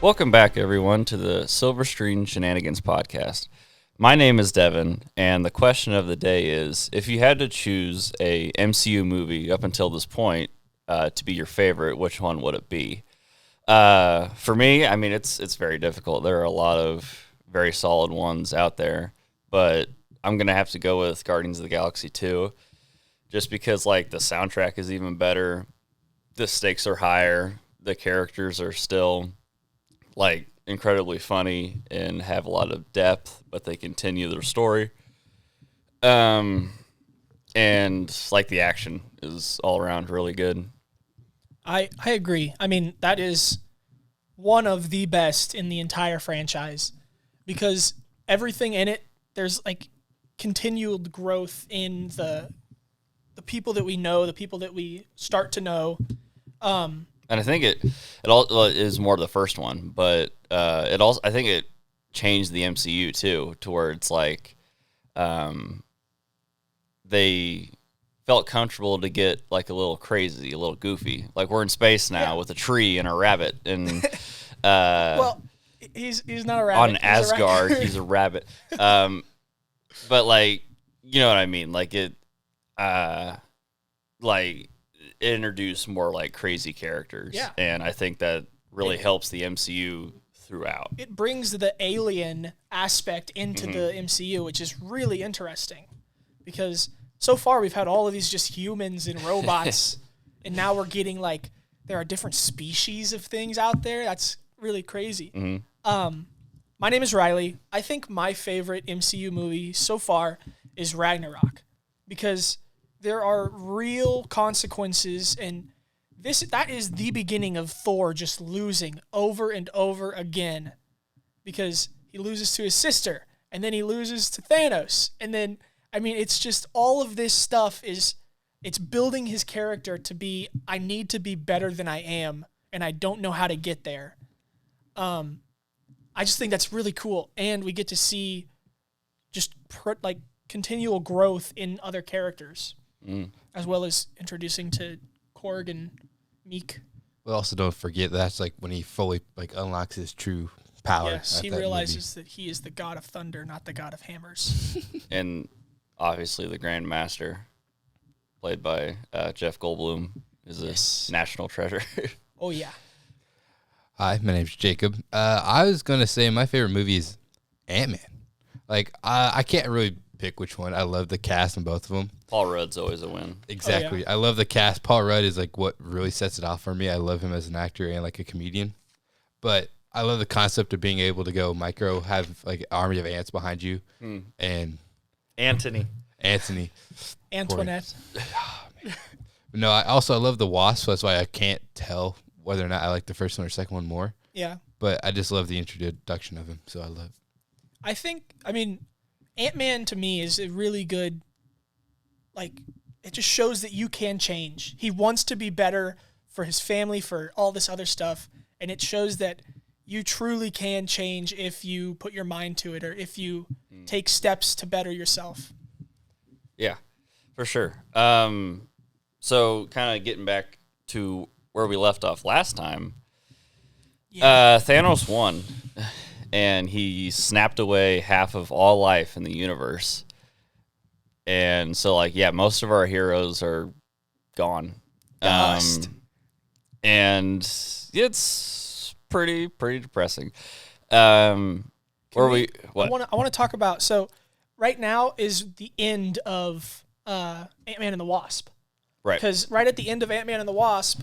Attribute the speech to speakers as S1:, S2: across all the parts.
S1: Welcome back, everyone, to the Silver Screen Shenanigans podcast. My name is Devin, and the question of the day is, if you had to choose a MCU movie up until this point to be your favorite, which one would it be? For me, I mean, it's very difficult. There are a lot of very solid ones out there, but I'm going to have to go with Guardians of the Galaxy 2, just because, like, the soundtrack is even better, the stakes are higher, the characters are still like incredibly funny and have a lot of depth, but they continue their story. And like the action is all around really good.
S2: I agree. I mean, that is one of the best in the entire franchise because everything in it, there's like continued growth in the people that we know, the people that we start to know.
S1: And I think it all is more the first one, but it also, I think it changed the MCU too, to where it's like they felt comfortable to get like a little crazy, a little goofy. Like we're in space now with a tree and a rabbit, and
S2: well, he's not a rabbit.
S1: On Asgard, he's a rabbit. But like, you know what I mean? Like it introduce more like crazy characters.
S2: Yeah.
S1: And I think that really helps the MCU throughout.
S2: It brings the alien aspect into the MCU, which is really interesting because so far we've had all of these just humans and robots, and now we're getting like there are different species of things out there. That's really crazy. My name is Riley. I think my favorite MCU movie so far is Ragnarok because there are real consequences, and that is the beginning of Thor just losing over and over again because he loses to his sister, and then he loses to Thanos, and then, I mean, it's just all of this stuff it's building his character to be, I need to be better than I am, and I don't know how to get there. I just think that's really cool, and we get to see just continual growth in other characters. As well as introducing to Korg and Meek.
S3: But also don't forget that's like when he fully like unlocks his true power.
S2: Yes, he realizes that he is the god of thunder, not the god of hammers.
S1: And obviously the Grand Master, played by Jeff Goldblum, is a national treasure.
S2: Oh, yeah.
S3: Hi, my name's Jacob. I was going to say my favorite movie is Ant-Man. Like, I can't really pick which one. I love the cast in both of them.
S1: Paul Rudd's always a win.
S3: Exactly.
S2: Oh, yeah.
S3: I love the cast. Paul Rudd is like what really sets it off for me. I love him as an actor and like a comedian. But I love the concept of being able to go micro, have like an army of ants behind you. And
S1: Anthony.
S2: Antoinette.
S3: No, I love the Wasp, so that's why I can't tell whether or not I like the first one or second one more.
S2: Yeah.
S3: But I just love the introduction of him, so I love.
S2: I mean, Ant-Man to me is a really good, like, it just shows that you can change. He wants to be better for his family, for all this other stuff, and it shows that you truly can change if you put your mind to it or if you take steps to better yourself.
S1: Yeah, for sure. So kind of getting back to where we left off last time, Thanos won. And he snapped away half of all life in the universe. And so, like, yeah, most of our heroes are gone.
S2: Dust.
S1: And it's pretty depressing. I
S2: want to talk about, so right now is the end of Ant-Man and the Wasp.
S1: Right.
S2: Because right at the end of Ant-Man and the Wasp,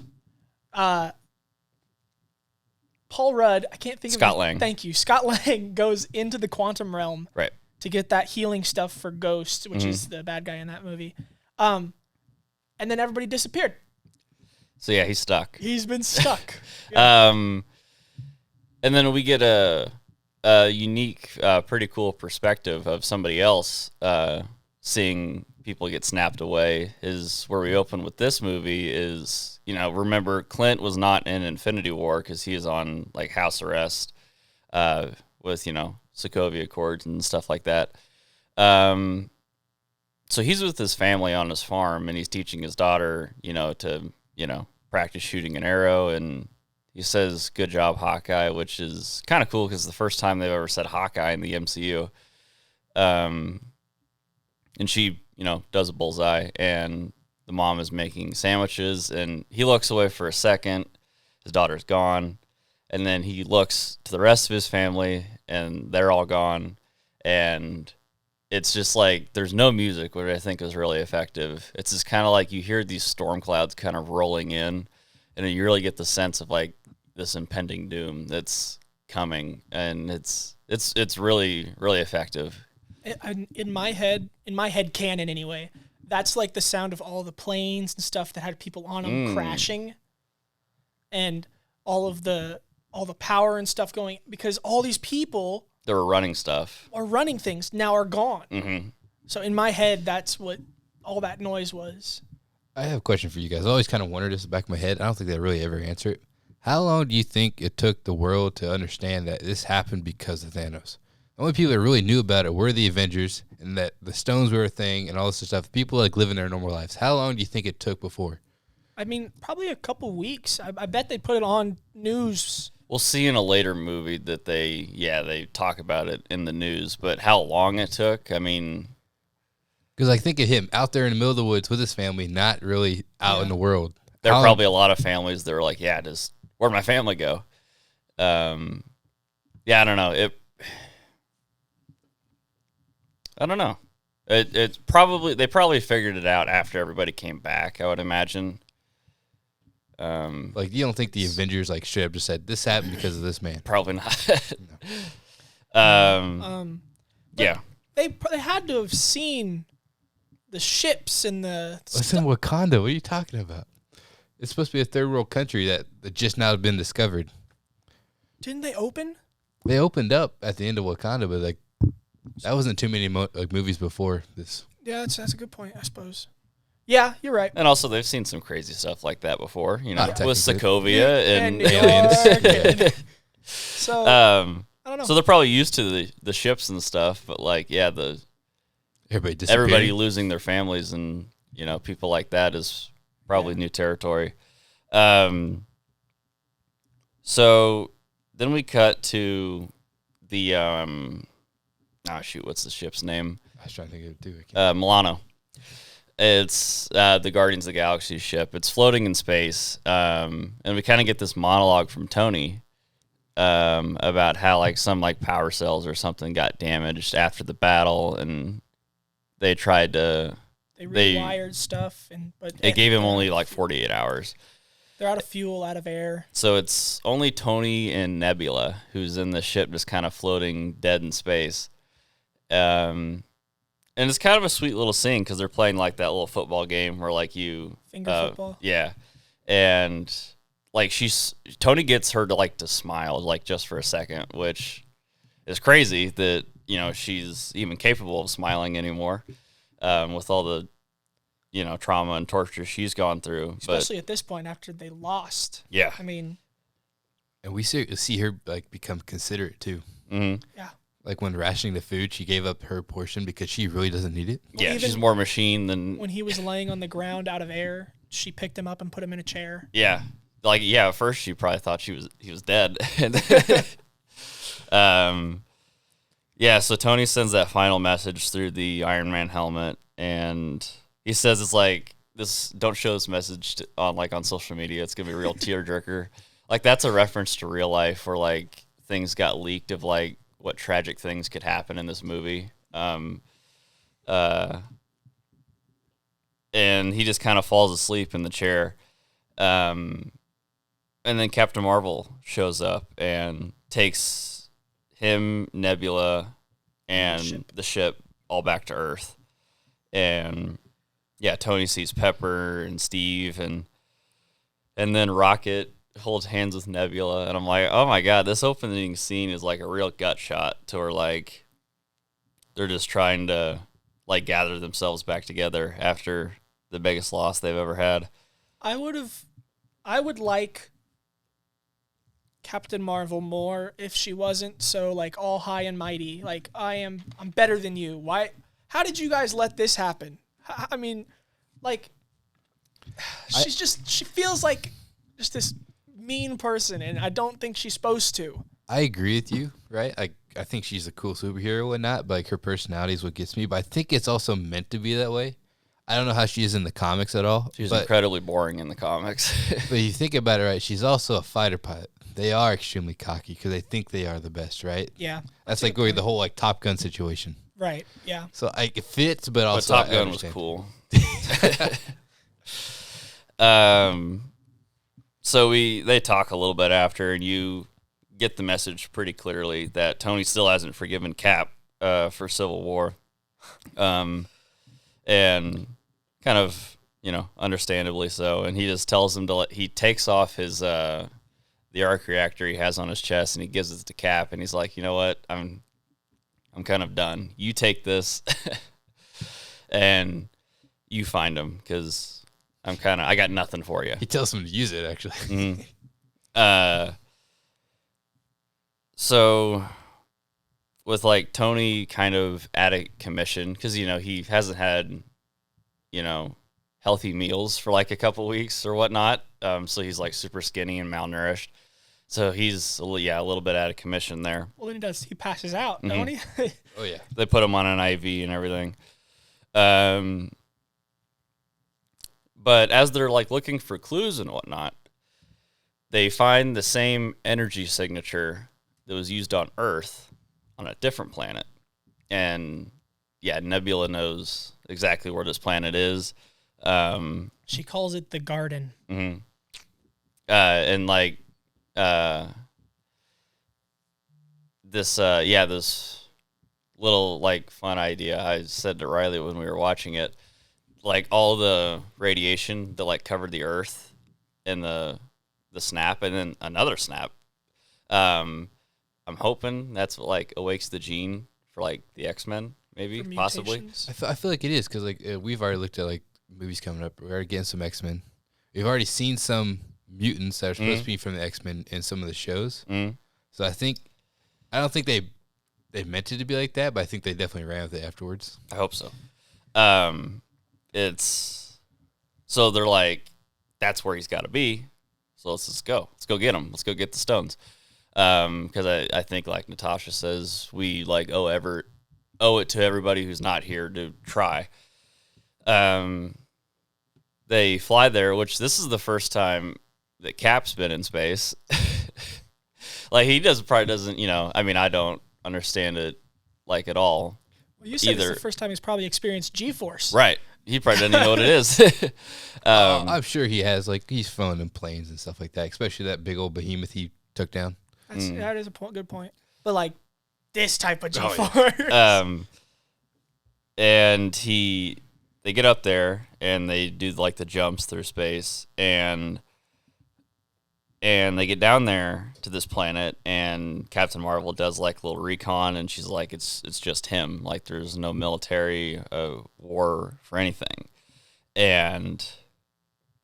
S2: Paul Rudd, I can't think of
S1: Scott Lang.
S2: Thank you. Scott Lang goes into the quantum realm to get that healing stuff for Ghost, which is the bad guy in that movie. And then everybody disappeared.
S1: So yeah, he's stuck.
S2: He's been stuck.
S1: And then we get a unique, pretty cool perspective of somebody else seeing people get snapped away. Is where we open with this movie is, remember Clint was not in Infinity War because he is on like house arrest with, Sokovia Accords and stuff like that. So he's with his family on his farm, and he's teaching his daughter, to, practice shooting an arrow, and he says, "Good job, Hawkeye," which is kind of cool because the first time they've ever said Hawkeye in the MCU. And she, does a bullseye, and the mom is making sandwiches, and he looks away for a second. His daughter's gone, and then he looks to the rest of his family, and they're all gone, and it's just like there's no music, which I think is really effective. It's just kind of like you hear these storm clouds kind of rolling in, and you really get the sense of like this impending doom that's coming, and it's really, really effective.
S2: In my head canon anyway, that's like the sound of all the planes and stuff that had people on them crashing, and all the power and stuff going, because all these people
S1: that were running stuff
S2: or running things now are gone.
S1: Mm-hmm.
S2: So in my head, that's what all that noise was.
S3: I have a question for you guys. I always kind of wondered this in the back of my head. I don't think they really ever answer it. How long do you think it took the world to understand that this happened because of Thanos? The only people that really knew about it were the Avengers, and that the stones were a thing and all this stuff. People like living their normal lives. How long do you think it took before?
S2: I mean, probably a couple weeks. I bet they put it on news.
S1: We'll see in a later movie that they talk about it in the news, but how long it took, I mean...
S3: Because I think of him out there in the middle of the woods with his family, not really out in the world.
S1: There are probably a lot of families that are like, where'd my family go? I don't know. I don't know. They probably figured it out after everybody came back, I would imagine.
S3: Like, you don't think the Avengers like should have just said this happened because of this man?
S1: Probably not. Yeah.
S2: They had to have seen the ships and the
S3: What's in Wakanda? What are you talking about? It's supposed to be a third world country that just now been discovered.
S2: Didn't they open?
S3: They opened up at the end of Wakanda, but like that wasn't too many movies before this.
S2: Yeah, that's a good point, I suppose. Yeah, you're right.
S1: And also, they've seen some crazy stuff like that before, with
S3: technically.
S1: Sokovia and
S2: aliens. So I don't know.
S1: So they're probably used to the ships and stuff, but like, everybody losing their families and people like that is probably new territory. So then we cut to the what's the ship's name?
S3: I was trying to think of it too.
S1: Milano. It's the Guardians of the Galaxy ship. It's floating in space, and we kind of get this monologue from Tony about how like some like power cells or something got damaged after the battle, and they tried to
S2: they rewired stuff, but
S1: it gave him only like 48 hours.
S2: They're out of fuel, out of air.
S1: So it's only Tony and Nebula who's in the ship, just kind of floating dead in space. And it's kind of a sweet little scene because they're playing like that little football game where like
S2: finger football.
S1: Yeah, and like Tony gets her to like to smile like just for a second, which is crazy that she's even capable of smiling anymore, with all the trauma and torture she's gone through.
S2: Especially at this point after they lost.
S1: Yeah,
S2: I mean,
S3: and we see her like become considerate too.
S1: Mm-hmm.
S2: Yeah.
S3: Like when rationing the food, she gave up her portion because she really doesn't need it.
S1: Yeah, she's more machine than...
S2: When he was laying on the ground out of air, she picked him up and put him in a chair.
S1: Yeah. At first she probably thought he was dead. So Tony sends that final message through the Iron Man helmet, and he says it's like, don't show this message on social media. It's going to be a real tearjerker. Like, that's a reference to real life where, like, things got leaked of, like, what tragic things could happen in this movie. And he just kind of falls asleep in the chair. And then Captain Marvel shows up and takes him, Nebula, and the ship all back to Earth. And Tony sees Pepper and Steve, and then Rocket holds hands with Nebula, and I'm like, oh my god, this opening scene is like a real gut shot to where like they're just trying to like gather themselves back together after the biggest loss they've ever had.
S2: I would like Captain Marvel more if she wasn't so like all high and mighty. Like I'm better than you. Why? How did you guys let this happen? I mean, like she feels like just this mean person, and I don't think she's supposed to.
S3: I agree with you, right? I think she's a cool superhero and whatnot, but like her personality is what gets me. But I think it's also meant to be that way. I don't know how she is in the comics at all.
S1: She's incredibly boring in the comics.
S3: But you think about it, right? She's also a fighter pilot. They are extremely cocky because they think they are the best, right?
S2: Yeah.
S3: That's like going the whole like Top Gun situation.
S2: Right, yeah.
S3: So it fits, but also
S1: Top Gun was cool. So they talk a little bit after, and you get the message pretty clearly that Tony still hasn't forgiven Cap for Civil War. And kind of, understandably so. And he just tells him he takes off his, the arc reactor he has on his chest, and he gives it to Cap, and he's like, you know what? I'm kind of done. You take this and you find him, because I got nothing for you.
S3: He tells him to use it, actually.
S1: Mm-hmm. So with like Tony kind of at a commission, because he hasn't had healthy meals for like a couple weeks or whatnot, so he's like super skinny and malnourished, so he's a little bit out of commission there.
S2: Well, then he passes out, don't he?
S3: Oh yeah,
S1: they put him on an IV and everything. But as they're like looking for clues and whatnot, they find the same energy signature that was used on Earth on a different planet. And yeah, Nebula knows exactly where this planet is.
S2: She calls it the Garden.
S1: Mm-hmm. And like this little like fun idea I said to Riley when we were watching it, like all the radiation that like covered the Earth in the snap, and then another snap. I'm hoping that's what like awakes the gene for like the X-Men, maybe, possibly.
S3: I feel like it is, because like we've already looked at like movies coming up. We're already getting some X-Men. We've already seen some mutants that are supposed to be from the X-Men in some of the shows. So I don't think they meant it to be like that, but I think they definitely ran with it afterwards.
S1: I hope so. So they're like, that's where he's got to be. So let's just go. Let's go get him. Let's go get the stones. Because I think, like Natasha says, we like owe it to everybody who's not here to try. They fly there, which this is the first time that Cap's been in space. Like he probably doesn't, I don't understand it like at all.
S2: Well, you said it's the first time he's probably experienced G-force.
S1: Right. He probably doesn't even know what it is.
S3: I'm sure he has, like, he's flown in planes and stuff like that, especially that big old behemoth he took down.
S2: That is a good point. But like this type of G-force.
S1: And they get up there and they do like the jumps through space, and they get down there to this planet, and Captain Marvel does like a little recon, and she's like, it's just him. Like there's no military war for anything. And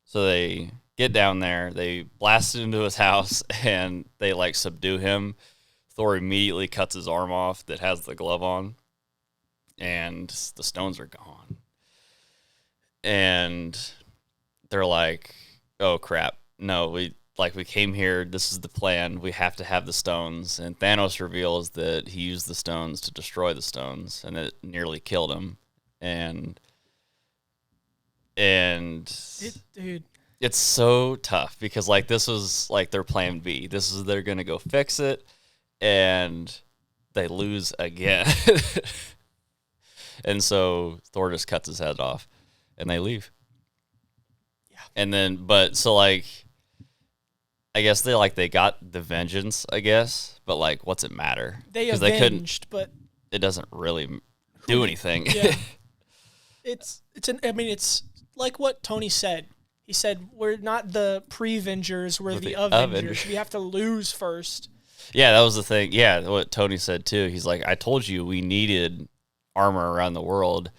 S1: so they get down there, they blast into his house, and they like subdue him. Thor immediately cuts his arm off that has the glove on, and the stones are gone. And they're like, oh crap, no, we came here, this is the plan, we have to have the stones. And Thanos reveals that he used the stones to destroy the stones, and it nearly killed him.
S2: Dude,
S1: it's so tough, because like this was like their plan B. They're gonna go fix it, and they lose again. And so Thor just cuts his head off, and they leave.
S2: Yeah.
S1: And then, I guess they got the vengeance, I guess, but like, what's it matter?
S2: They avenged, but
S1: it doesn't really do anything.
S2: Yeah. It's like what Tony said. He said, we're not the pre-Vengers, we're the Avengers. We have to lose first.
S1: Yeah, that was the thing. Yeah, what Tony said too. He's like, I told you we needed armor around the world,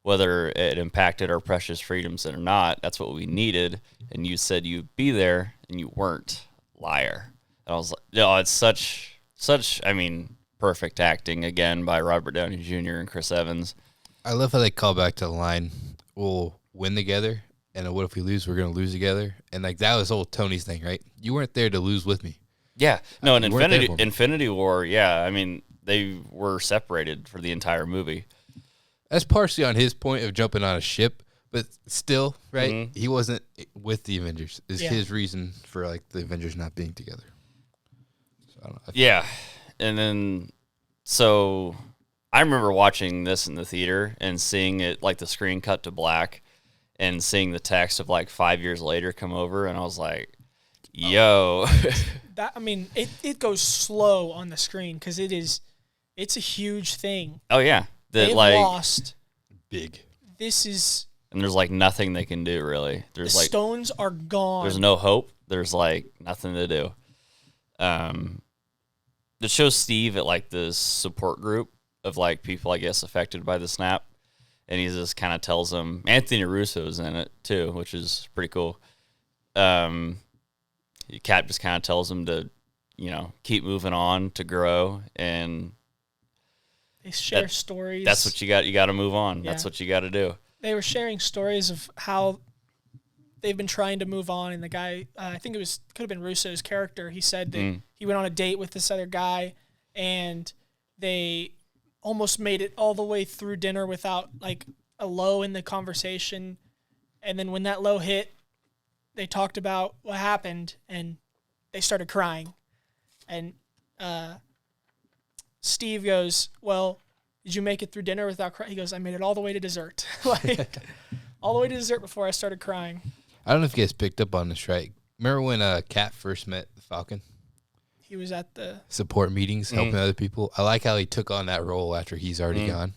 S1: whether it impacted our precious freedoms or not. That's what we needed. And you said you'd be there, and you weren't. Liar. And I was like, no, it's such, perfect acting again by Robert Downey Jr. and Chris Evans.
S3: I love how they call back to the line, we'll win together. and what if we lose? We're gonna lose together. And like that was old Tony's thing, right? You weren't there to lose with me.
S1: Yeah, no, in
S3: You weren't there for me.
S1: Infinity War, yeah, I mean they were separated for the entire movie.
S3: That's partially on his point of jumping on a ship, but still, right?
S1: Mhm.
S3: He wasn't with the Avengers. Is
S2: Yeah.
S3: his reason for like the Avengers not being together. So I don't know.
S1: Yeah, and then so I remember watching this in the theater and seeing it like the screen cut to black, and seeing the text of like 5 years later come over, and I was like, "Yo."
S2: That I mean, it goes slow on the screen because it's a huge thing.
S1: Oh yeah, that
S2: They've
S1: like,
S2: lost.
S3: Big.
S2: This is
S1: and there's like nothing they can do really.
S2: the
S1: There's like
S2: stones are gone.
S1: there's no hope. There's like nothing to do. It shows Steve at like this support group of like people, I guess, affected by the snap, and he just kind of tells them Anthony Russo's in it too, which is pretty cool. Cap just kind of tells him to, keep moving on, to grow, and
S2: They share stories.
S1: that's what you got. You got to move on.
S2: Yeah.
S1: That's what you got to do.
S2: They were sharing stories of how they've been trying to move on, and the guy, I think could have been Russo's character. He said that he went on a date with this other guy, and they almost made it all the way through dinner without like a low in the conversation. And then when that low hit, they talked about what happened, and they started crying. And Steve goes, "Well, did you make it through dinner without crying?" He goes, "I made it all the way to dessert." Like, all the way to dessert before I started crying.
S3: I don't know if you guys picked up on this, right? Remember when Cap first met the Falcon?
S2: He was at the
S3: Support meetings, helping other people. I like how he took on that role after he's already gone.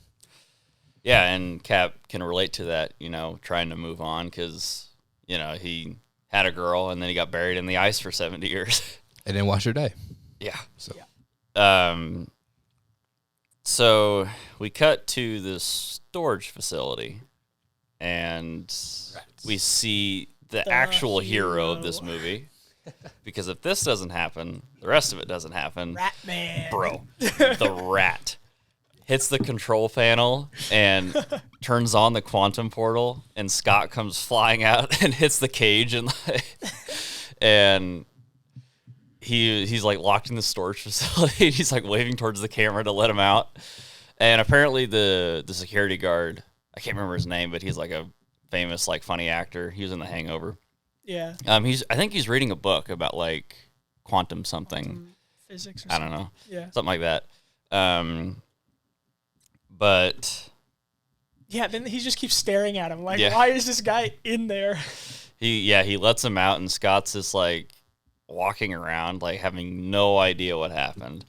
S1: Yeah, and Cap can relate to that, trying to move on because, he had a girl and then he got buried in the ice for 70 years.
S3: And then watch her die.
S1: Yeah.
S3: So
S1: So we cut to this storage facility, and we see the actual hero of this movie. Because if this doesn't happen, the rest of it doesn't happen.
S2: Rat Man.
S1: Bro, the rat hits the control panel and turns on the quantum portal, and Scott comes flying out and hits the cage, and he's like locked in the storage facility. He's like waving towards the camera to let him out. And apparently the security guard, I can't remember his name, but he's like a famous like funny actor. He was in The Hangover.
S2: Yeah.
S1: I think he's reading a book about like quantum something.
S2: Physics or
S1: I
S2: something.
S1: don't know.
S2: Yeah.
S1: Something like that. But
S2: Yeah, then he just keeps staring at him. Like,
S1: Yeah.
S2: why is this guy in there?
S1: he lets him out, and Scott's just like walking around like having no idea what happened.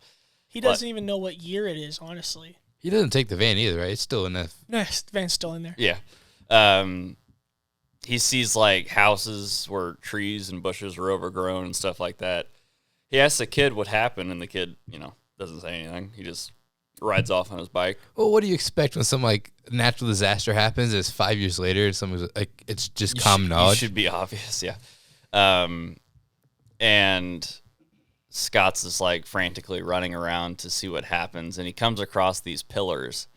S2: He doesn't even know what year it is, honestly.
S3: He doesn't take the van either, right? It's still enough.
S2: No, Van's still in there.
S1: Yeah. He sees like houses where trees and bushes are overgrown and stuff like that. He asks the kid what happened, and the kid, doesn't say anything. He just rides off on his bike.
S3: Well, what do you expect when some like natural disaster happens? It's 5 years later. Someone's like, it's just common knowledge.
S1: Should be obvious, yeah. And Scott's just like frantically running around to see what happens, and he comes across these pillars,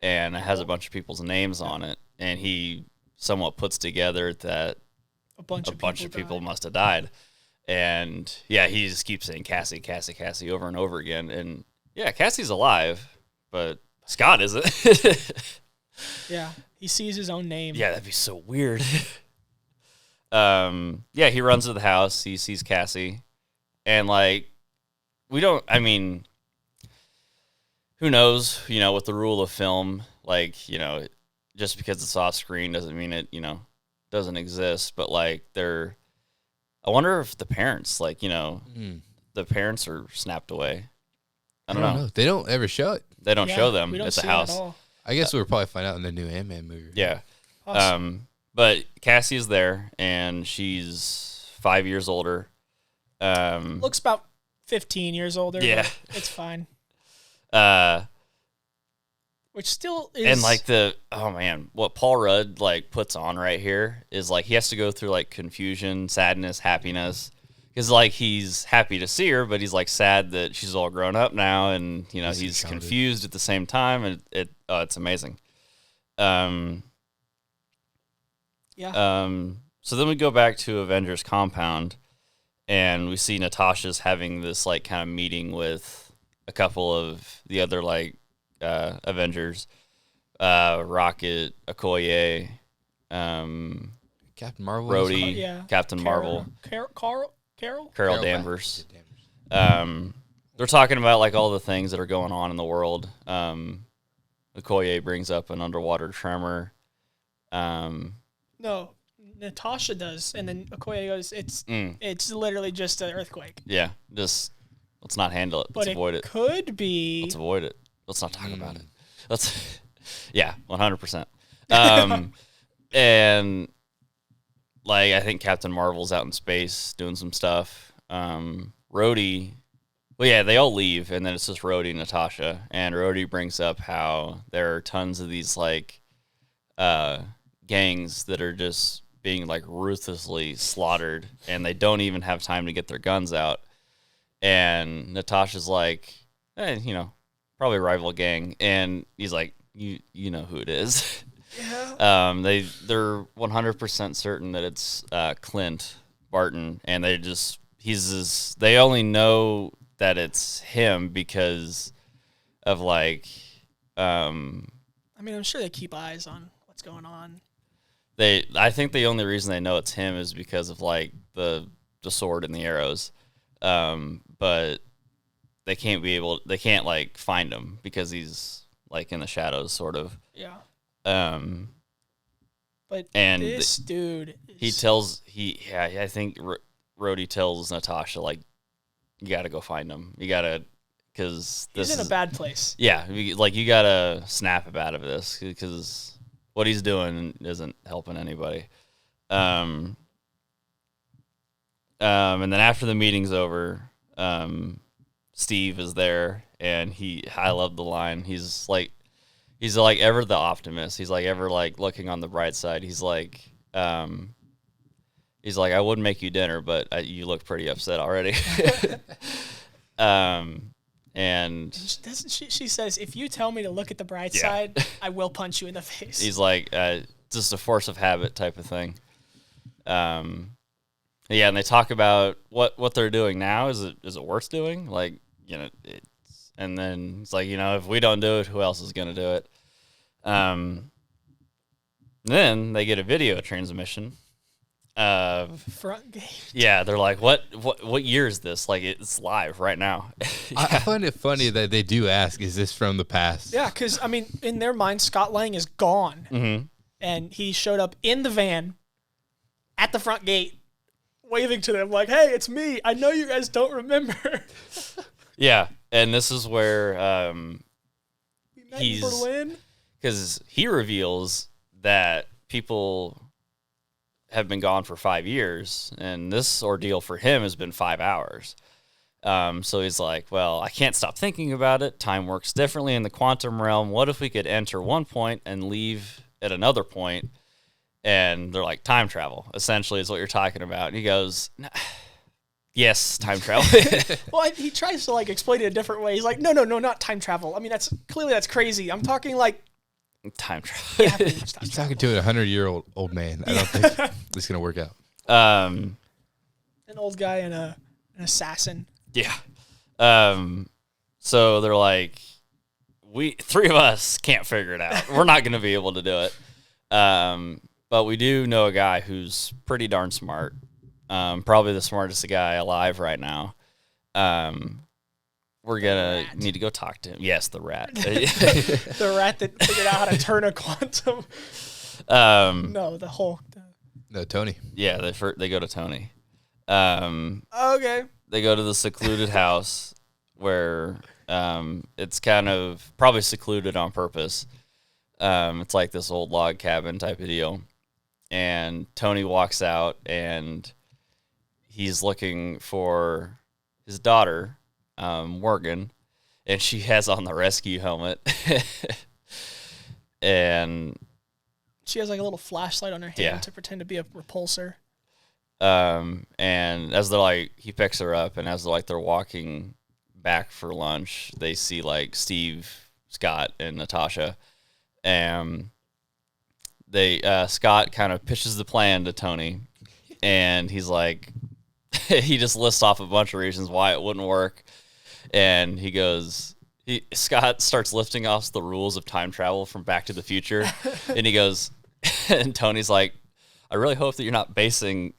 S1: and it has a bunch of people's names on it, and he somewhat puts together that
S2: A bunch of
S1: people
S2: died.
S1: must have died. And yeah, he just keeps saying Cassie, Cassie, Cassie over and over again. And yeah, Cassie's alive, but Scott isn't.
S2: Yeah, he sees his own name.
S1: Yeah, that'd be so weird. Yeah, he runs to the house. He sees Cassie, and like, who knows? With the rule of film, like, just because it's off screen doesn't mean it, doesn't exist. But like, I wonder if the parents, like, the parents are snapped away. I don't know.
S3: They don't ever show it.
S1: They don't
S2: Yeah,
S1: show them
S2: we don't
S1: at the
S2: see it
S1: house.
S2: all.
S3: I guess we'll probably find out in the new Ant-Man movie.
S1: Yeah.
S2: Awesome.
S1: But Cassie is there, and she's 5 years older.
S2: Looks about 15 years older.
S1: Yeah.
S2: But it's fine.
S1: Uh,
S2: Which still is.
S1: and like what Paul Rudd like puts on right here is like he has to go through like confusion, sadness, happiness, because like he's happy to see her, but he's like sad that she's all grown up now, and he's confused at the same time, and it's amazing.
S2: Yeah.
S1: So then we go back to Avengers Compound, and we see Natasha's having this like kind of meeting with a couple of the other like Avengers, Rocket, Okoye,
S3: Captain Marvel.
S1: Rhodey,
S2: Yeah.
S1: Captain Marvel,
S2: Carol.
S1: Carol Danvers. They're talking about like all the things that are going on in the world. Okoye brings up an underwater tremor.
S2: No, Natasha does, and then Okoye goes, "It's literally just an earthquake."
S1: Yeah, just let's not handle it.
S2: But
S1: Let's avoid it.
S2: Could be.
S1: Let's avoid it. Let's not talk about it. Let's, yeah, 100%. And like I think Captain Marvel's out in space doing some stuff. Rhodey, well, yeah, they all leave, and then it's just Rhodey and Natasha. And Rhodey brings up how there are tons of these like gangs that are just being like ruthlessly slaughtered, and they don't even have time to get their guns out. And Natasha's like, probably a rival gang, and he's like, you know who it is.
S2: Yeah.
S1: They're 100% certain that it's Clint Barton, and they only know that it's him because of like
S2: I mean, I'm sure they keep eyes on what's going on.
S1: I think the only reason they know it's him is because of like the sword and the arrows. But they can't like find him because he's like in the shadows sort of.
S2: Yeah.
S1: But
S2: this dude
S1: I think Rhodey tells Natasha like, you got to go find him. You got to, because
S2: he's in a bad place.
S1: Yeah, like you got to snap out of this because what he's doing isn't helping anybody. And then after the meeting's over, Steve is there, and I love the line. He's like ever the optimist. He's like ever like looking on the bright side. He's like, I wouldn't make you dinner, but you look pretty upset already. And
S2: she says, if you tell me to look at the bright side, I will punch you in the face.
S1: He's like, just a force of habit type of thing. Yeah, and they talk about what they're doing now. Is it worth doing? Like, and then it's like, if we don't do it, who else is going to do it? Then they get a video transmission.
S2: Front gate.
S1: Yeah, they're like, what year is this? Like, it's live right now.
S3: I find it funny that they do ask, is this from the past?
S2: Yeah, because, I mean, in their mind, Scott Lang is gone.
S1: Mm-hmm.
S2: And he showed up in the van at the front gate, waving to them like, hey, it's me. I know you guys don't remember.
S1: Yeah, and this is where because he reveals that people have been gone for 5 years, and this ordeal for him has been 5 hours. So he's like, well, I can't stop thinking about it. Time works differently in the quantum realm. What if we could enter one point and leave at another point? And they're like, time travel, essentially, is what you're talking about. And he goes, yes, time travel.
S2: Well, he tries to, like, explain it a different way. He's like, no, not time travel. I mean, that's crazy. I'm talking, like,
S1: time travel.
S3: He's talking to a 100-year-old man. I don't think this is going to work out.
S2: An old guy and an assassin.
S1: Yeah. So they're like, we three of us can't figure it out. We're not going to be able to do it. But we do know a guy who's pretty darn smart. Probably the smartest guy alive right now. We're going to need to go talk to him. Yes, the rat.
S2: The rat that figured out how to turn a quantum. No, the Hulk.
S3: No, Tony.
S1: Yeah, they go to Tony.
S2: Okay.
S1: They go to the secluded house where it's kind of probably secluded on purpose. It's like this old log cabin type of deal. And Tony walks out, and he's looking for his daughter, Morgan, and she has on the rescue helmet. And
S2: she has like a little flashlight on her hand to pretend to be a repulsor.
S1: And as they're like, he picks her up, and as they're walking back for lunch, they see like Steve, Scott, and Natasha. Scott kind of pitches the plan to Tony, and he's like, he just lists off a bunch of reasons why it wouldn't work, and he goes. Scott starts lifting off the rules of time travel from Back to the Future, and he goes, and Tony's like, I really hope that you're not basing,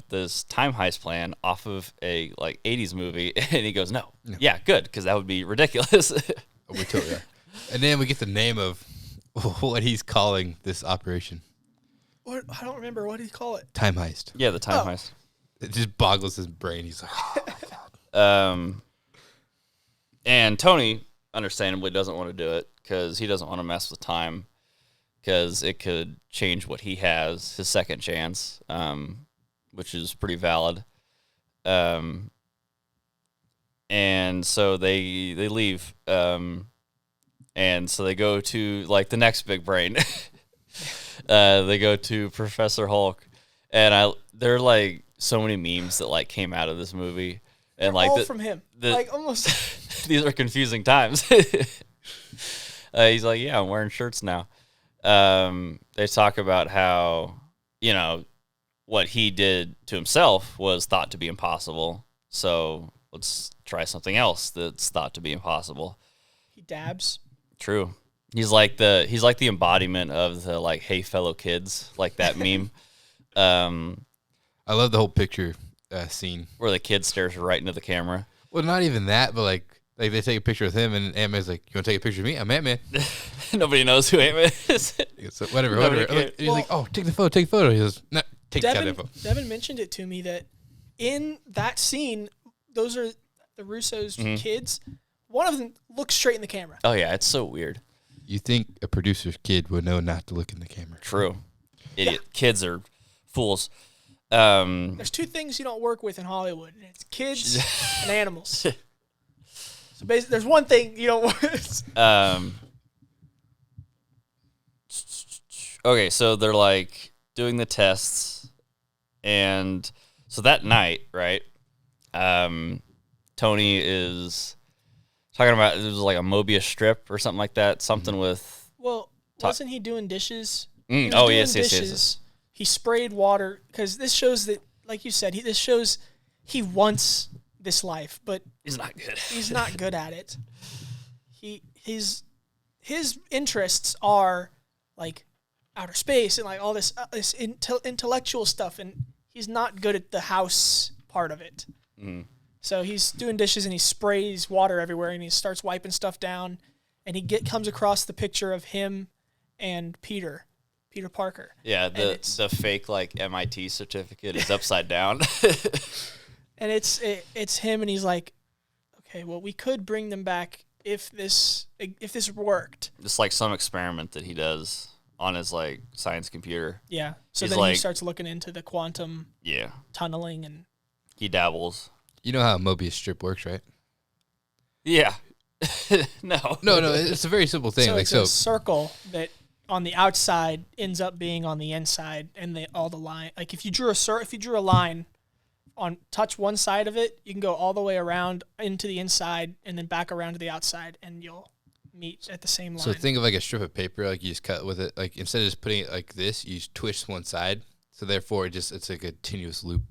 S1: this time heist plan off of a 80s movie. And he goes, no. Yeah, good, because that would be ridiculous.
S3: We totally are. And then we get the name of what he's calling this operation.
S2: What? I don't remember. What did he call it?
S3: Time heist.
S1: Yeah, the time heist.
S3: It just boggles his brain. He's like, oh, my God.
S1: And Tony, understandably, doesn't want to do it because he doesn't want to mess with time because it could change what he has, his second chance, which is pretty valid. And so they leave. And so they go to, the next big brain. They go to Professor Hulk. And there are, so many memes that, came out of this movie. And,
S2: all from him. Almost.
S1: These are confusing times. He's like, yeah, I'm wearing shirts now. They talk about how, what he did to himself was thought to be impossible. So let's try something else that's thought to be impossible.
S2: He dabs.
S1: True. He's like the embodiment of the hey fellow kids, like that meme.
S3: I love the whole picture scene
S1: where the kid stares right into the camera.
S3: Well, not even that, but they take a picture with him, and Ant-Man's like, "You want to take a picture of me? I'm Ant-Man."
S1: Nobody knows who Ant-Man is.
S3: So whatever. And he's like, "Oh, take the photo." He goes, "No, take the photo."
S2: Devin mentioned it to me that in that scene, those are the Russo's kids. One of them looks straight in the camera.
S1: Oh yeah, it's so weird.
S3: You think a producer's kid would know not to look in the camera?
S1: True. Idiot. Yeah. Kids are fools.
S2: There's two things you don't work with in Hollywood. And it's kids and animals. So basically, there's one thing you don't work with.
S1: Okay, so they're doing the tests, and so that night, right? Tony is talking about it was a Mobius strip or something like that. Something with.
S2: Well, wasn't he doing dishes?
S1: Yes.
S2: He sprayed water because this shows that, like you said, this shows he wants this life, but
S1: he's not good.
S2: He's not good at it. His interests are outer space and all this intellectual stuff, and he's not good at the house part of it. Mm. So he's doing dishes and he sprays water everywhere and he starts wiping stuff down, and he comes across the picture of him and Peter Parker.
S1: Yeah, the fake MIT certificate is upside down.
S2: And it's him, and he's like, okay, well, we could bring them back if this worked.
S1: Just some experiment that he does on his science computer.
S2: Yeah. So then he starts looking into the quantum tunneling, and
S1: he dabbles.
S3: You know how a Mobius strip works, right?
S1: Yeah. No.
S3: It's a very simple thing.
S2: So it's a circle that on the outside ends up being on the inside, and all the line. If you drew a line on touch one side of it, you can go all the way around into the inside and then back around to the outside, and you'll meet at the same line.
S3: So think of a strip of paper, you just cut with it. Instead of just putting it like this, you just twist one side. So therefore, it's a continuous loop.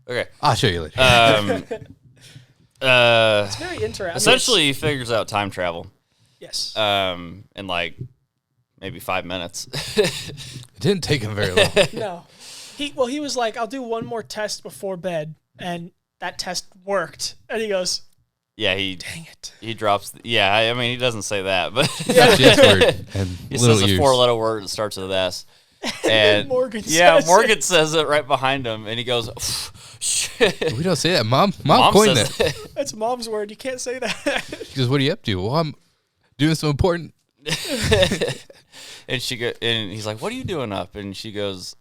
S1: Okay,
S3: I'll show you later.
S2: It's very interesting.
S1: Essentially, he figures out time travel.
S2: Yes.
S1: In maybe 5 minutes.
S3: It didn't take him very long.
S2: No. He was like, I'll do one more test before bed, and that test worked. And he goes,
S1: yeah,
S2: dang it.
S1: He drops, he doesn't say that, but he says a 4-letter word that starts with an S. And
S2: Morgan
S1: says it right behind him, and he goes, shit.
S3: We don't say that. Mom coined that.
S2: That's Mom's word. You can't say that.
S3: She goes, what are you up to? Well, I'm doing something important.
S1: And he's like, "What are you doing up?" And she goes,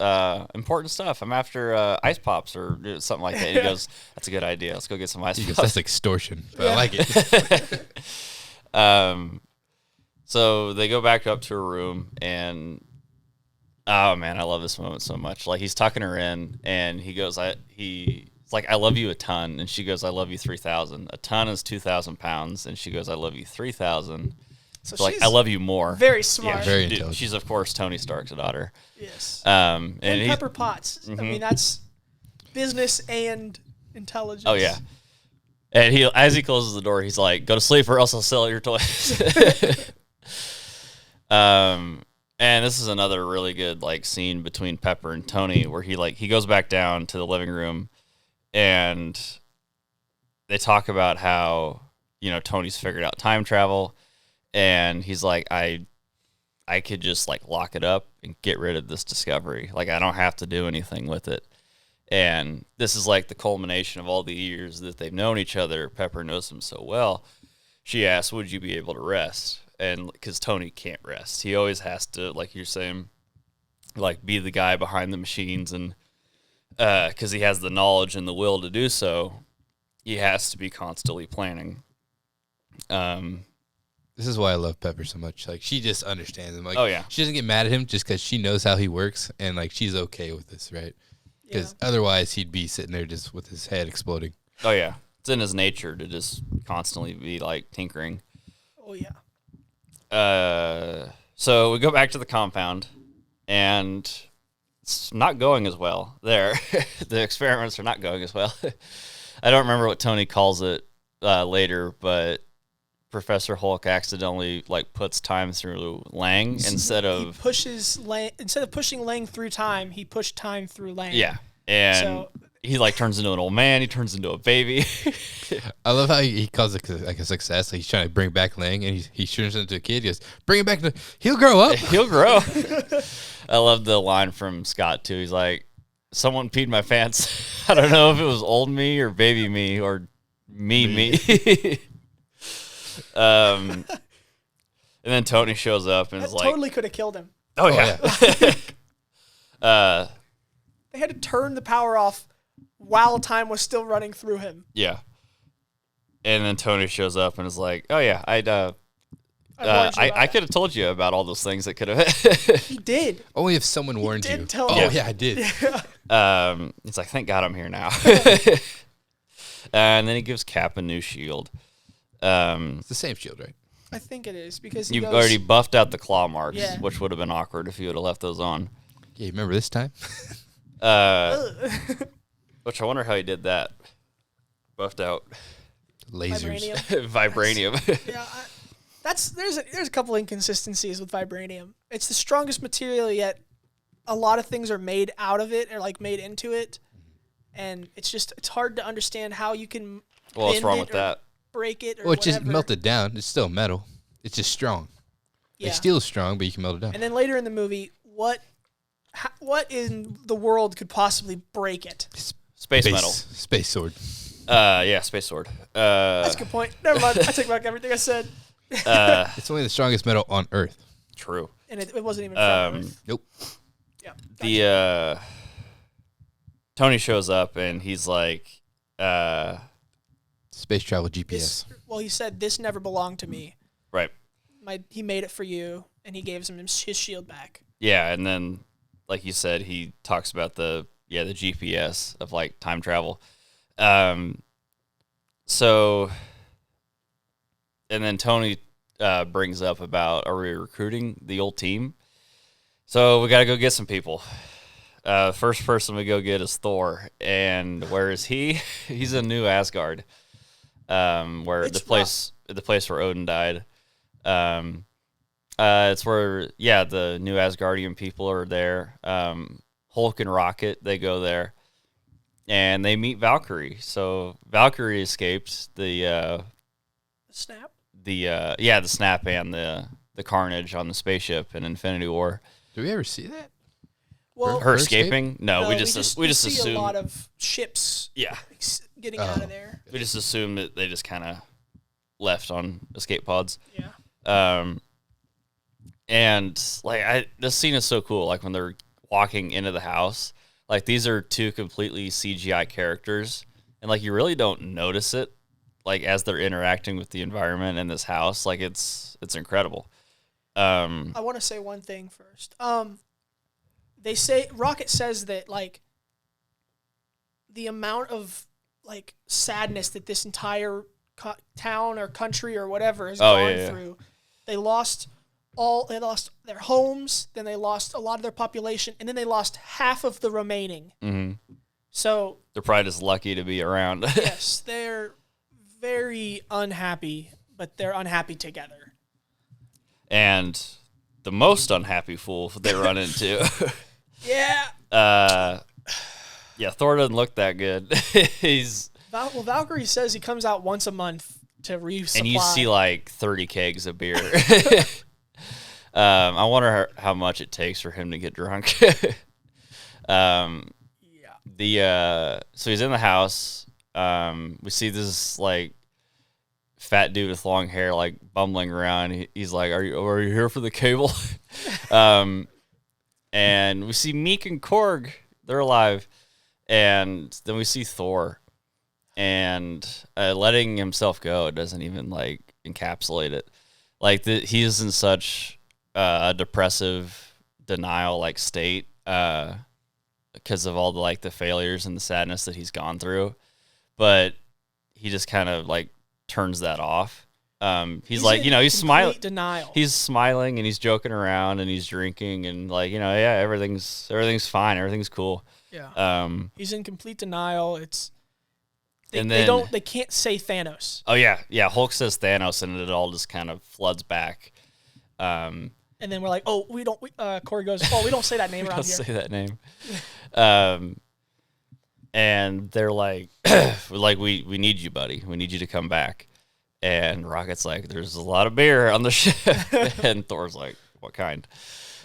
S1: "Important stuff. I'm after ice pops or something like that." And he goes, "That's a good idea. Let's go get some ice pops."
S3: That's extortion, but I like it.
S1: So they go back up to her room, and oh man, I love this moment so much. He's tucking her in, and he goes, "It's like I love you a ton," and she goes, "I love you 3,000. A ton is 2,000 pounds," and she goes, "I love you 3,000."
S2: So
S1: like,
S2: she's
S1: I love you more.
S2: very smart.
S3: very
S1: dude,
S3: intelligent.
S1: she's of course Tony Stark's daughter.
S2: Yes.
S1: And he's,
S2: Pepper Potts. I mean, that's business and intelligence.
S1: oh yeah. And as he closes the door, he's like, "Go to sleep, or else I'll sell your toys." And this is another really good like scene between Pepper and Tony, where he goes back down to the living room, and they talk about how Tony's figured out time travel, and he's like, I could just like lock it up and get rid of this discovery. Like I don't have to do anything with it. And this is like the culmination of all the years that they've known each other. Pepper knows him so well. She asks, "Would you be able to rest?" And because Tony can't rest, he always has to, like you're saying, like be the guy behind the machines, and because he has the knowledge and the will to do so, he has to be constantly planning.
S3: This is why I love Pepper so much. Like she just understands him. Like,
S1: Oh, yeah.
S3: she doesn't get mad at him just because she knows how he works, and like she's okay with this, right? Because otherwise he'd be sitting there just with his head exploding.
S1: Oh yeah, it's in his nature to just constantly be like tinkering.
S2: Oh yeah.
S1: So we go back to the compound, and it's not going as well there. The experiments are not going as well. I don't remember what Tony calls it later, but Professor Hulk accidentally like puts time through Lang instead of
S2: pushing Lang through time, he pushed time through Lang.
S1: yeah, and
S2: So-
S1: he like turns into an old man. He turns into a baby.
S3: I love how he calls it like a success. Like he's trying to bring back Lang, and he turns into a kid. He goes, "Bring him back. He'll grow up."
S1: He'll grow. I love the line from Scott too. He's like, "Someone peed my pants." I don't know if it was old me or baby me or me. And then Tony shows up and
S2: That
S1: is like,
S2: totally could have killed him.
S1: "Oh yeah."
S2: They had to turn the power off while time was still running through him.
S1: Yeah. And then Tony shows up and is like, "Oh yeah,
S2: I warned you about
S1: I
S2: that."
S1: could have told you about all those things that could have."
S2: He did.
S3: Only if someone warned
S2: did
S3: you.
S2: tell
S3: Oh
S2: me.
S3: yeah, I did.
S1: It's like, thank God I'm here now. And then he gives Cap a new shield.
S3: It's the same shield, right?
S2: I think it is because he
S1: You've
S2: goes,
S1: already buffed out the claw marks,
S2: Yeah.
S1: which would have been awkward if you would have left those on.
S3: Yeah, remember this time?
S1: Which I wonder how he did that. Buffed out
S3: Lasers.
S2: Vibranium.
S1: vibranium.
S2: Yeah, there's a couple inconsistencies with vibranium. It's the strongest material, yet a lot of things are made out of it or like made into it, and it's hard to understand how you can.
S1: Well, what's
S2: bend
S1: wrong
S2: it
S1: with
S2: or
S1: that?
S2: Break it or
S3: Well, it's just
S2: whatever.
S3: melted down. It's still metal. It's just strong.
S2: Yeah.
S3: Like steel is strong, but you can melt it down.
S2: And then later in the movie, what in the world could possibly break it?
S1: Space metal.
S3: Space sword.
S1: Yeah, space sword.
S2: That's a good point. Never mind. I take back everything I said.
S3: It's only the strongest metal on Earth.
S1: True.
S2: And it wasn't even from Earth.
S3: Nope.
S2: Yeah.
S1: The Tony shows up and he's like,
S3: Space travel GPS.
S2: He said this never belonged to me.
S1: right.
S2: He made it for you, and he gave him his shield back.
S1: Yeah, and then, like you said, he talks about the GPS of like time travel. So, and then Tony brings up about, are we recruiting the old team? So we got to go get some people. First person we go get is Thor, and where is he? He's in New Asgard, where
S2: It's
S1: the place where Odin died. It's where the new Asgardian people are there. Hulk and Rocket, they go there, and they meet Valkyrie. So Valkyrie escaped the
S2: Snap.
S1: the snap and the Carnage on the spaceship in Infinity War.
S3: Do we ever see that?
S2: Well,
S1: Her
S3: escape?
S1: escaping? No, we just
S2: we
S1: assume.
S2: see a lot of ships getting out of there.
S1: We just assume that they just kind of left on escape pods.
S2: Yeah.
S1: And like this scene is so cool. Like when they're walking into the house, like these are two completely CGI characters, and like you really don't notice it, like as they're interacting with the environment in this house. Like it's incredible.
S2: I want to say one thing first. They say Rocket says that like the amount of like sadness that this entire town or country or whatever has gone through They lost their homes, then they lost a lot of their population, and then they lost half of the remaining.
S1: Mm-hmm.
S2: So
S1: They're probably just lucky to be around.
S2: yes, they're very unhappy, but they're unhappy together.
S1: And the most unhappy fool they run into.
S2: Yeah.
S1: Yeah, Thor doesn't look that good. He's
S2: Valkyrie says he comes out once a month to resupply.
S1: and you see like 30 kegs of beer. I wonder how much it takes for him to get drunk. So he's in the house. We see this like fat dude with long hair like bumbling around. He's like, "Are you here for the cable?" And we see Meek and Korg. They're alive, and then we see Thor, and letting himself go doesn't even like encapsulate it. Like he's in such a depressive denial like state because of all the like the failures and the sadness that he's gone through, but he just kind of like turns that off. He's like, he's smiling.
S2: Denial.
S1: He's smiling and he's joking around and he's drinking and like, yeah, everything's fine, everything's cool.
S2: Yeah. He's in complete denial.
S1: And
S2: they can't say Thanos.
S1: Oh yeah. Hulk says Thanos and it all just kind of floods back.
S2: And then we're like, oh, we don't. Corey goes, oh, we don't say that name around here.
S1: Don't say that name. And they're like, we need you, buddy. We need you to come back. And Rocket's like, there's a lot of beer on the ship. And Thor's like, what kind?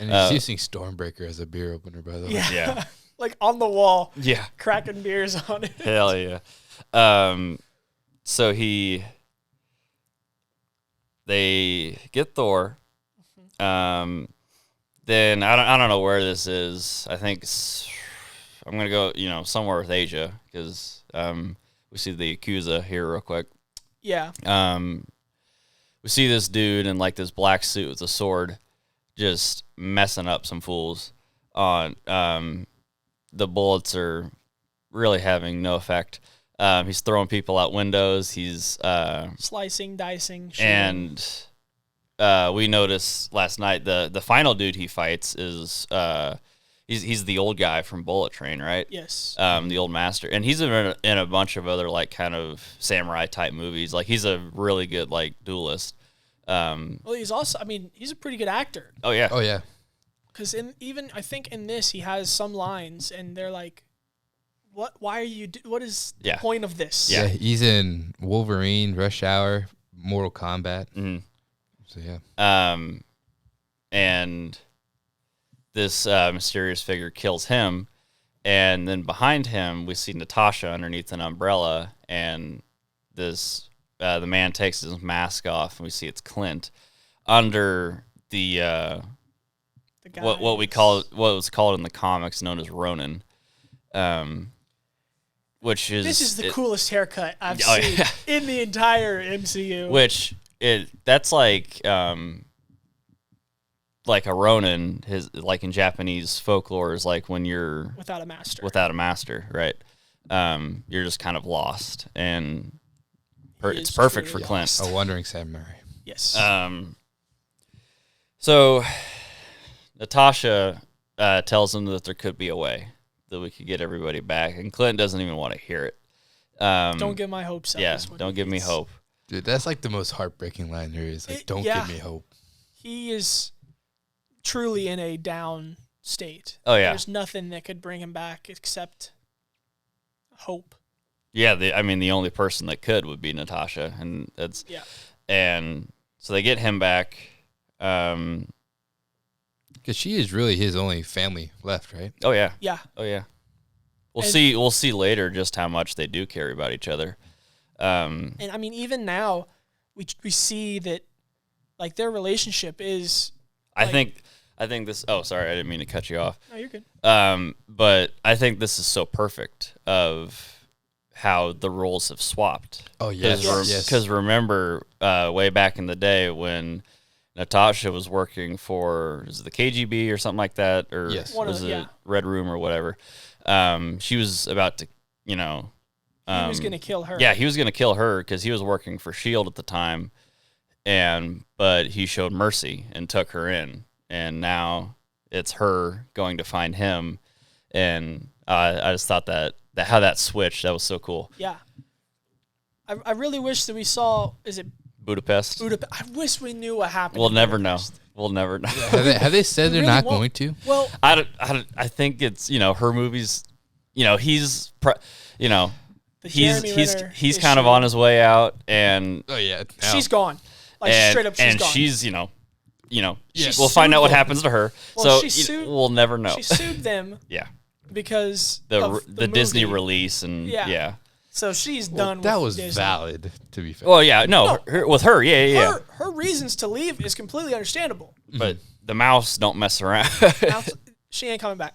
S3: And he's using Stormbreaker as a beer opener, by the way.
S1: Yeah.
S2: Like on the wall.
S1: Yeah.
S2: Cracking beers on it.
S1: Hell yeah. So they get Thor. Then I don't know where this is. I think I'm gonna go, somewhere with Asia because we see the Yakuza here real quick.
S2: Yeah.
S1: We see this dude in like this black suit with a sword, just messing up some fools. On the bullets are really having no effect. He's throwing people out windows. He's
S2: slicing, dicing, shooting.
S1: And we noticed last night the final dude he fights is he's the old guy from Bullet Train, right?
S2: Yes.
S1: The old master, and he's in a bunch of other like kind of samurai type movies. Like he's a really good like duelist.
S2: Well, he's also, he's a pretty good actor.
S1: Oh yeah.
S3: Oh yeah.
S2: Because I think in this he has some lines, and they're like, "What? Why are you? What is the point of this?"
S3: Yeah, he's in Wolverine, Rush Hour, Mortal Kombat.
S1: Mm-hmm.
S3: So yeah.
S1: And this mysterious figure kills him, and then behind him we see Natasha underneath an umbrella, and this the man takes his mask off, and we see it's Clint under the what was called in the comics known as Ronin, which is
S2: this is the coolest haircut I've seen in the entire MCU.
S1: Which that's like a Ronin, like in Japanese folklore is like when you're
S2: without a master,
S1: right? You're just kind of lost, and it's perfect for Clint.
S3: A wandering samurai.
S2: Yes.
S1: So Natasha tells him that there could be a way that we could get everybody back, and Clint doesn't even want to hear it.
S2: Don't get my hopes up.
S1: Yeah, don't give me hope.
S3: Dude, that's like the most heartbreaking line there is. Like, don't give me hope.
S2: He is truly in a down state.
S1: Oh yeah.
S2: There's nothing that could bring him back except hope.
S1: Yeah, the only person that could would be Natasha, and that's and so they get him back.
S3: Because she is really his only family left, right?
S1: Oh yeah.
S2: Yeah.
S1: Oh yeah. We'll see later just how much they do care about each other.
S2: And even now, we see that like their relationship is.
S1: I think this. Oh, sorry, I didn't mean to cut you off.
S2: No, you're good.
S1: But I think this is so perfect of how the roles have swapped.
S3: Oh yes.
S1: Because remember, way back in the day when Natasha was working for the KGB or something like that, or was it Red Room or whatever. She was about to, he
S2: was going to kill her.
S1: Yeah, he was going to kill her because he was working for S.H.I.E.L.D. at the time. but he showed mercy and took her in, and now it's her going to find him. And I just thought that how that switched, that was so cool.
S2: Yeah. I really wish that we saw, is it
S1: Budapest?
S2: I wish we knew what happened.
S1: We'll never know. We'll never know.
S3: Have they said they're
S2: really
S3: not
S2: won't.
S3: going to?
S2: Well,
S1: I think it's, her movies, he's,
S2: the Jeremy
S1: he's
S2: Renner
S1: kind of
S2: issue,
S1: on his way out, and
S3: Oh yeah,
S2: she's gone. Like
S1: and,
S2: straight up, she's
S1: and
S2: gone.
S1: she's,
S2: She
S1: we'll find
S2: sued
S1: out what
S2: them.
S1: happens to her.
S2: Well,
S1: So
S2: she sued-
S1: we'll never know.
S2: She sued them
S1: Yeah.
S2: because
S1: The
S2: of the
S1: Disney
S2: movie.
S1: release and
S2: Yeah. So she's done
S3: that
S2: with
S3: was
S2: Disney.
S3: valid. To be fair,
S1: Well, yeah, no, with her, yeah.
S2: Her reasons to leave is completely understandable.
S1: But the mouse don't mess around.
S2: Now, she ain't coming back.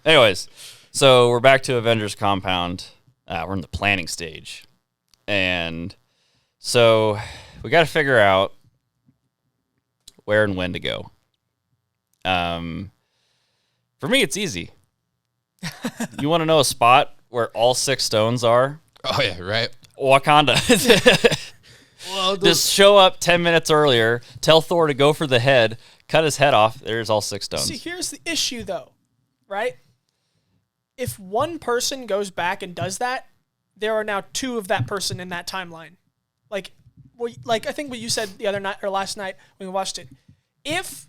S1: Anyways, so we're back to Avengers compound. We're in the planning stage, and so we got to figure out where and when to go. For me, it's easy. You want to know a spot where all 6 stones are?
S3: oh yeah, right.
S1: Wakanda.
S3: Well,
S1: Just show up 10 minutes earlier, tell Thor to go for the head, cut his head off. There's all 6 stones.
S2: See, here's the issue, though, right? If one person goes back and does that, there are now 2 of that person in that timeline. Like I think what you said the other night or last night when we watched it. If,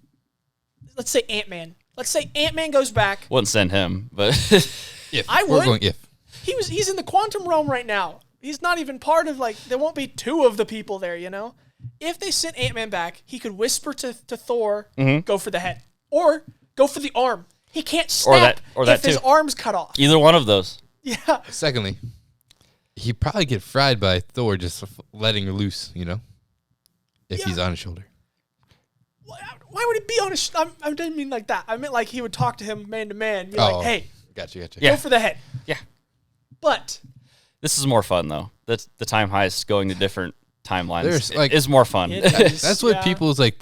S2: let's say Ant-Man. Let's say Ant-Man goes back.
S1: Wouldn't send him, but
S3: if
S2: I
S3: we're
S2: would.
S3: going, if
S2: He's in the quantum realm right now. He's not even part of, there won't be 2 of the people there, If they sent Ant-Man back, he could whisper to Thor, go for the head. Or go for the arm. He can't snap
S1: or that
S2: if his
S1: too.
S2: arm's cut off.
S1: either one of those.
S2: Yeah.
S3: secondly, he'd probably get fried by Thor just letting her loose. If he's on his shoulder.
S2: Why would he be on his... I didn't mean like that. I meant like he would talk to him man to man. Be
S3: Oh.
S2: like, hey,
S3: Gotcha.
S1: Yeah.
S2: go for the head.
S1: Yeah.
S2: But...
S1: This is more fun, though. The time heist going to different timelines
S3: There's,
S1: is more fun.
S2: It is.
S3: That's what
S2: Yeah.
S3: people's big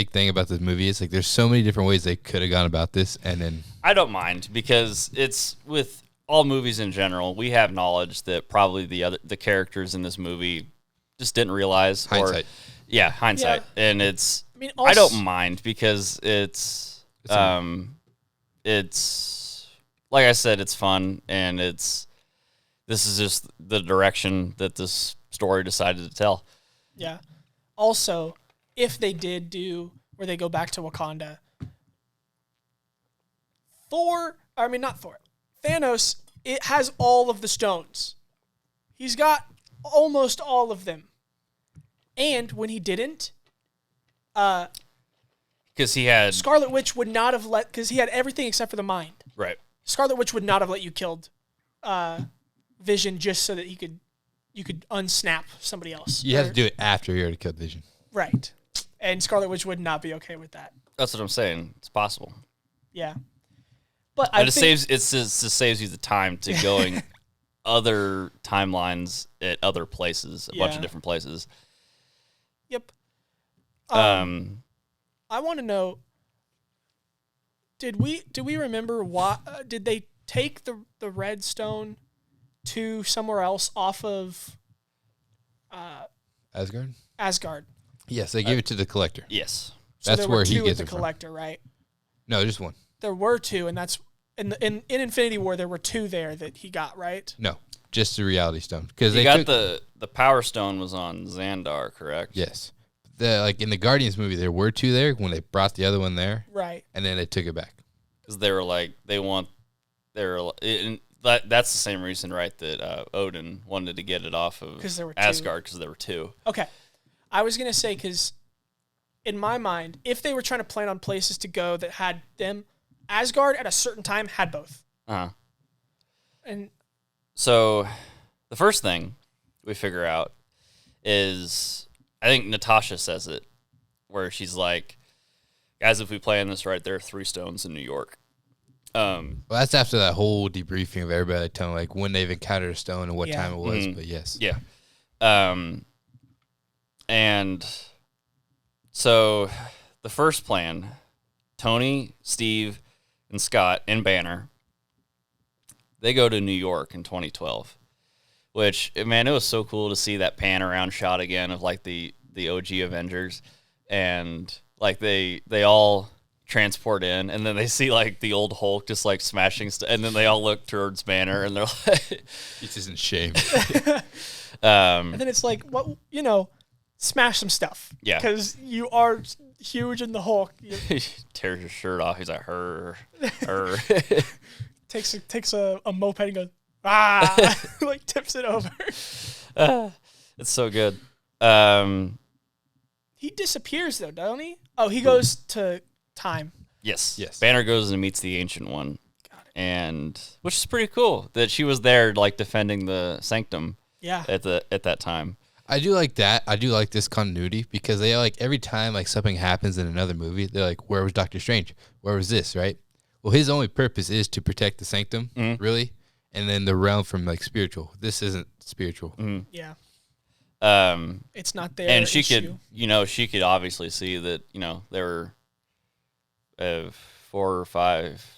S3: thing about this movie is. There's so many different ways they could have gone about this, and then
S1: I don't mind because it's with all movies in general. We have knowledge that probably the characters in this movie just didn't realize.
S3: Hindsight.
S1: Hindsight,
S2: Yeah.
S1: and it's.
S2: I mean,
S1: I
S2: also,
S1: don't mind because it's like I said, it's fun, and this is just the direction that this story decided to tell.
S2: Yeah. Also, if they did do where they go back to Wakanda, Thanos, it has all of the stones. He's got almost all of them. And when he didn't,
S1: Because he had
S2: Scarlet Witch would not have because he had everything except for the mind.
S1: right.
S2: Scarlet Witch would not have let you kill Vision just so that you could unsnap somebody else.
S3: you have to do it after you already killed Vision.
S2: Right. And Scarlet Witch would not be okay with that.
S1: That's what I'm saying. It's possible.
S2: Yeah. But I
S1: But
S2: think,
S1: it just saves you the time to going other timelines at other places, a bunch
S2: Yeah.
S1: of different places.
S2: Yep.
S1: Um,
S2: I want to know, do we remember why did they take the red stone to somewhere else off of
S3: Asgard?
S2: Asgard?
S3: Yes, they gave it to the Collector.
S1: yes.
S2: So
S3: That's
S2: there
S3: where
S2: were
S3: he
S2: 2
S3: gets
S2: at
S3: it
S2: the
S3: from.
S2: Collector, right?
S3: No, just one.
S2: There were 2, and that's in Infinity War there were 2 there that he got, right?
S3: No, just the Reality Stone. Because
S1: You
S3: they
S1: got
S3: took,
S1: the Power Stone was on Xandar, correct?
S3: yes. In the Guardians movie, there were 2 there when they brought the other one there,
S2: Right.
S3: and then they took it back.
S1: Because they were like, that's the same reason, right, that Odin wanted to get it off of
S2: 'Cause there were 2.
S1: Asgard, because there were 2.
S2: Okay. I was going to say, because in my mind, if they were trying to plan on places to go that had them, Asgard at a certain time had both.
S1: Uh-huh.
S2: And
S1: So the first thing we figure out is, I think Natasha says it, where she's like, guys, if we plan this right, there are 3 stones in New York.
S3: Well, that's after that whole debriefing of everybody telling when they've encountered a stone and what
S2: Yeah.
S3: time it was.
S1: Mhm.
S3: But yes,
S1: Yeah. And so the first plan, Tony, Steve, and Scott and Banner, they go to New York in 2012, which, man, it was so cool to see that pan around shot again of like the the OG Avengers, and like they all transport in, and then they see like the old Hulk just like smashing stuff, and then they all look towards Banner, and they're like,
S3: He's just in shame.
S2: And then it's like, what, smash some stuff.
S1: Yeah.
S2: Because you are huge in the Hulk.
S1: he tears his shirt off. He's like, her.
S2: Takes a moped and goes, like tips it over.
S1: It's so good.
S2: He disappears though, don't he? Oh, he goes to time.
S1: Yes.
S3: Yes.
S1: Banner goes and meets the Ancient One. Got it. And which is pretty cool that she was there, like defending the Sanctum.
S2: Yeah.
S1: At that time.
S3: I do like that. I do like this continuity because they like every time like something happens in another movie, they're like, where was Doctor Strange? Where was this? Right? Well, his only purpose is to protect the Sanctum, really, and then the realm from like spiritual. This isn't spiritual.
S2: Yeah. It's not there.
S1: And she could obviously see that, there were 4 or 5,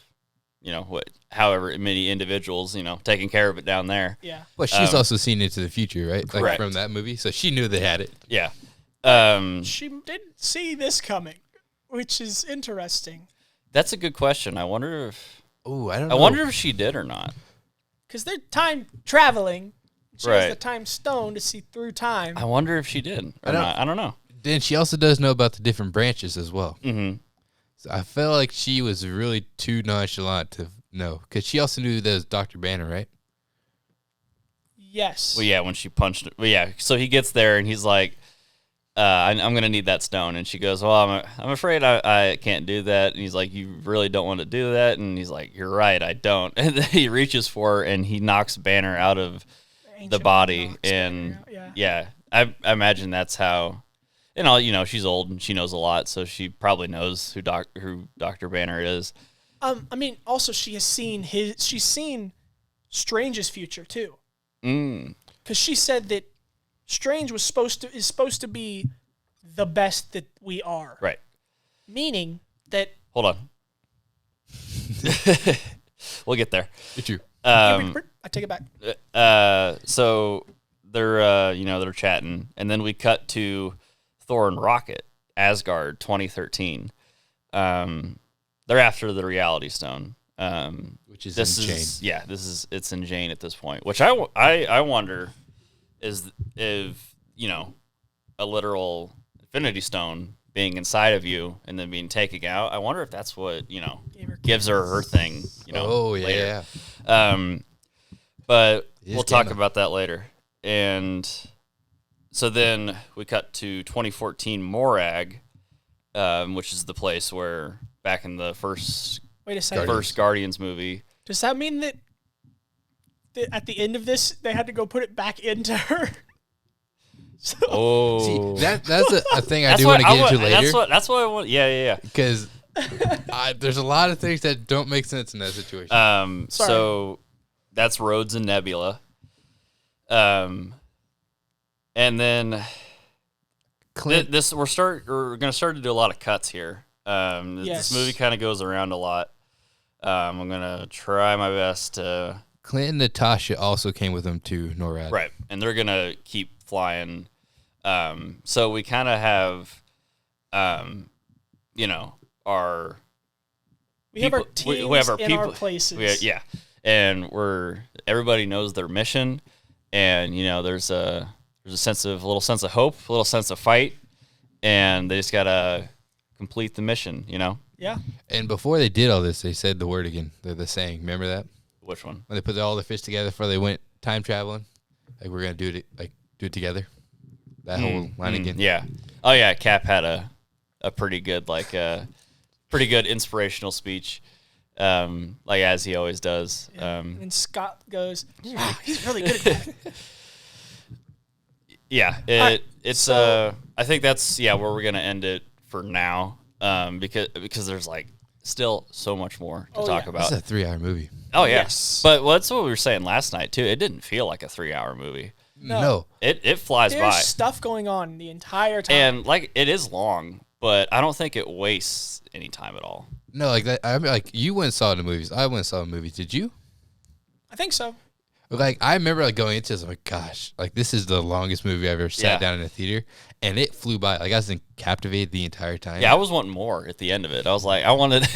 S1: however many individuals, taking care of it down there.
S2: Yeah.
S3: But she's also seen into the future, right? Like
S1: correct.
S3: from that movie, so she knew they had it.
S1: Yeah.
S2: She didn't see this coming, which is interesting.
S1: That's a good question. I wonder if
S3: Oh, I don't know.
S1: I wonder if she did or not.
S2: Because they're time traveling. She
S1: Right.
S2: has the time stone to see through time.
S1: I wonder if she did or not. I don't know.
S3: Then she also does know about the different branches as well.
S1: Mm-hmm.
S3: So I felt like she was really too nonchalant to know, because she also knew that it was Dr. Banner, right?
S2: Yes.
S1: Well, yeah, when she punched it. Well, yeah, so he gets there and he's like, I'm going to need that stone. And she goes, well, I'm afraid I can't do that. And he's like, you really don't want to do that? And he's like, you're right, I don't. And then he reaches for her and he knocks Banner out of the body. And yeah, I imagine that's how, she's old and she knows a lot. So she probably knows who Dr. Banner is.
S2: Also she's seen Strange's future too. Because she said that Strange is supposed to be the best that we are.
S1: Right.
S2: Meaning that.
S1: Hold on. We'll get there.
S3: It's you.
S2: I take it back.
S1: So they're chatting, and then we cut to Thor and Rocket, Asgard, 2013. They're after the Reality Stone.
S3: Which is in Jane.
S1: It's in Jane at this point. Which I wonder is if a literal Infinity Stone being inside of you and then being taken out. I wonder if that's what gives her thing.
S3: Oh
S1: later.
S3: yeah.
S1: But we'll talk about that later. And so then we cut to 2014 Morag, which is the place where back in the first Guardians movie.
S2: Does that mean that at the end of this they had to go put it back into her?
S3: See, that's a thing I do want to get into later.
S1: That's what I want. Yeah.
S3: Because there's a lot of things that don't make sense in that situation.
S1: So that's Rhodes and Nebula. And then we're going to start to do a lot of cuts here. This movie kind of goes around a lot. I'm going to try my best to...
S3: Clint and Natasha also came with them to NORAD.
S1: Right, and they're going to keep flying. So we kind of have, our...
S2: We have our teams
S1: we have our
S2: in
S1: people,
S2: our places.
S1: And everybody knows their mission, and there's a little sense of hope, a little sense of fight, and they just gotta complete the mission.
S2: Yeah.
S3: And before they did all this, they said the word again. The saying. Remember that?
S1: Which one?
S3: When they put all the fish together before they went time traveling, like we're gonna do it together. That whole line again.
S1: Yeah. Oh yeah. Cap had a pretty good inspirational speech. As he always does.
S2: And Scott goes, wow, he's really good at that.
S1: Yeah, it's I think that's where we're gonna end it for now. Because there's still so much more to talk about.
S3: It's a 3-hour movie.
S1: Oh yeah.
S2: Yes.
S1: But that's what we were saying last night too. It didn't feel like a 3-hour movie.
S3: No.
S1: It flies
S2: There's
S1: by.
S2: stuff going on the entire time.
S1: And it is long, but I don't think it wastes any time at all.
S3: No, like that. I mean, you went and saw the movies. I went and saw the movies. Did you?
S2: I think so.
S3: Like, I remember like going into this, I'm like, gosh, like this is the longest movie I've ever sat down in a theater, and it flew by. Like I was captivated the entire time.
S1: Yeah, I was wanting more at the end of it. I was like, I wanted.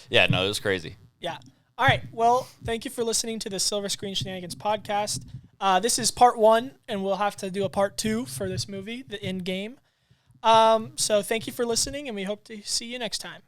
S1: Yeah, no, it was crazy.
S2: Yeah. All right. Well, thank you for listening to the Silver Screen Shenanigans podcast. This is part 1, and we'll have to do a part 2 for this movie, the Endgame. So thank you for listening, and we hope to see you next time.